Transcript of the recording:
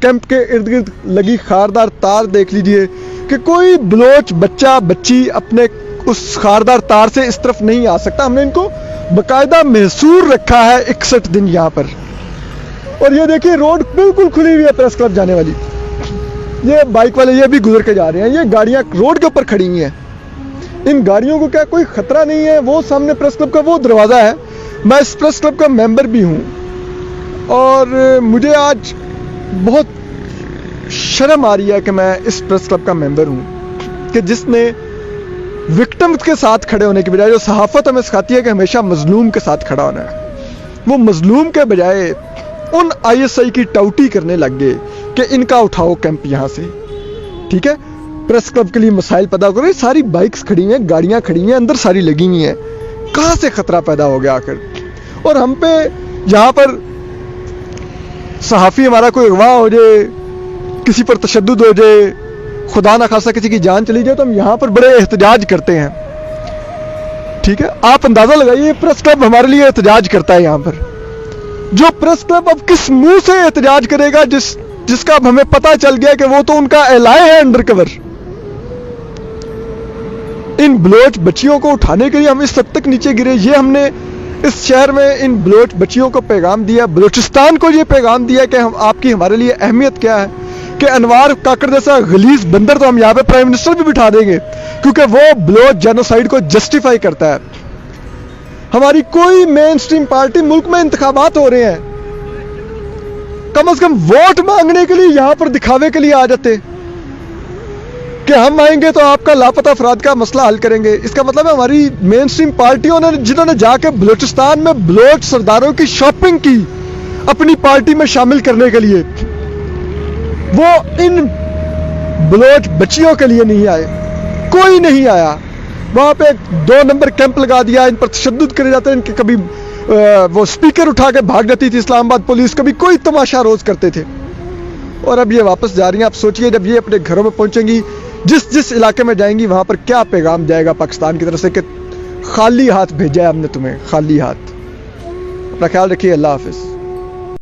Camp के इर्द गिर्द लगी खारदार तार देख लीजिए कि कोई बलोच बच्चा बच्ची अपने उस खारदार तार से इस तरफ नहीं आ सकता। हमने इनको बाकायदा महसूर रखा है 61 दिन यहाँ पर। और ये देखिए रोड बिल्कुल खुली हुई है प्रेस क्लब जाने वाली। ये बाइक वाले ये भी गुजर के जा रहे हैं, ये गाड़ियाँ रोड के ऊपर खड़ी हुई हैं। इन गाड़ियों को क्या कोई खतरा नहीं है। वो सामने प्रेस क्लब का वो दरवाज़ा है, मैं इस प्रेस क्लब का मेंबर भी हूँ और मुझे आज बहुत शर्म आ रही है कि मैं इस प्रेस क्लब का मेंबर हूँ कि जिसने विक्टिम के साथ खड़े होने की बजाय, जो सहाफ़त हमें सिखाती है कि हमेशा मजलूम के साथ खड़ा होना है, वो मजलूम के बजाय उन ISI की टाउटी करने लग गए कि इनका उठाओ कैंप यहाँ से। ठीक है, प्रेस क्लब के लिए मसाइल पैदा हो गए। सारी बाइक्स खड़ी हैं, गाड़ियाँ खड़ी हैं, अंदर सारी लगी हुई हैं। कहाँ से खतरा पैदा हो गया आखिर? और हम पे यहाँ पर सहाफ़ी हमारा कोई अगवा हो जाए, किसी पर तशद्दुद हो जाए, खुदा ना खासा किसी की जान चली जाए, तो हम यहाँ पर बड़े एहतजाज करते हैं। ठीक है, आप अंदाज़ा लगाइए प्रेस क्लब हमारे लिए एहतजाज करता है यहाँ पर। जो प्रेस क्लब अब किस मुंह से एहतजाज करेगा जिसका अब हमें पता चल गया कि वो तो उनका एलाय है अंडर कवर। इन बलोच बच्चियों को उठाने के लिए हम इस हद तक नीचे गिरे। ये हमने इस शहर में इन बलोच बच्चियों को पैगाम दिया, बलोचिस्तान को ये पैगाम दिया कि हम आपकी हमारे लिए अहमियत क्या है, कि अनवार काकड़ जैसा गलीज बंदर तो हम यहाँ पे प्राइम मिनिस्टर भी बिठा देंगे क्योंकि वो बलोच जेनोसाइड को जस्टिफाई करता है। हमारी कोई मेन स्ट्रीम पार्टी, मुल्क में इंतखाबात हो रहे हैं, कम से कम वोट मांगने के लिए यहाँ पर दिखावे के लिए आ जाते कि हम आएंगे तो आपका लापता अफराद का मसला हल करेंगे। इसका मतलब है हमारी मेन स्ट्रीम पार्टियों ने, जिन्होंने जाके बलूचिस्तान में बलोच सरदारों की शॉपिंग की अपनी पार्टी में शामिल करने के लिए, वो इन बलोच बच्चियों के लिए नहीं आए। कोई नहीं आया। वहाँ पे 2 नंबर कैंप लगा दिया, इन पर तशद्दुद करे जाते हैं। इनके कभी वो स्पीकर उठा के भाग जाती थी इस्लामाबाद पुलिस, कभी कोई तमाशा रोज करते थे। और अब ये वापस जा रही हैं। आप सोचिए जब ये अपने घरों में पहुंचेंगी, जिस इलाके में जाएंगी, वहां पर क्या पैगाम जाएगा पाकिस्तान की तरफ से कि खाली हाथ भेजा है हमने तुम्हें, खाली हाथ। अपना ख्याल रखिए। अल्लाह हाफिज।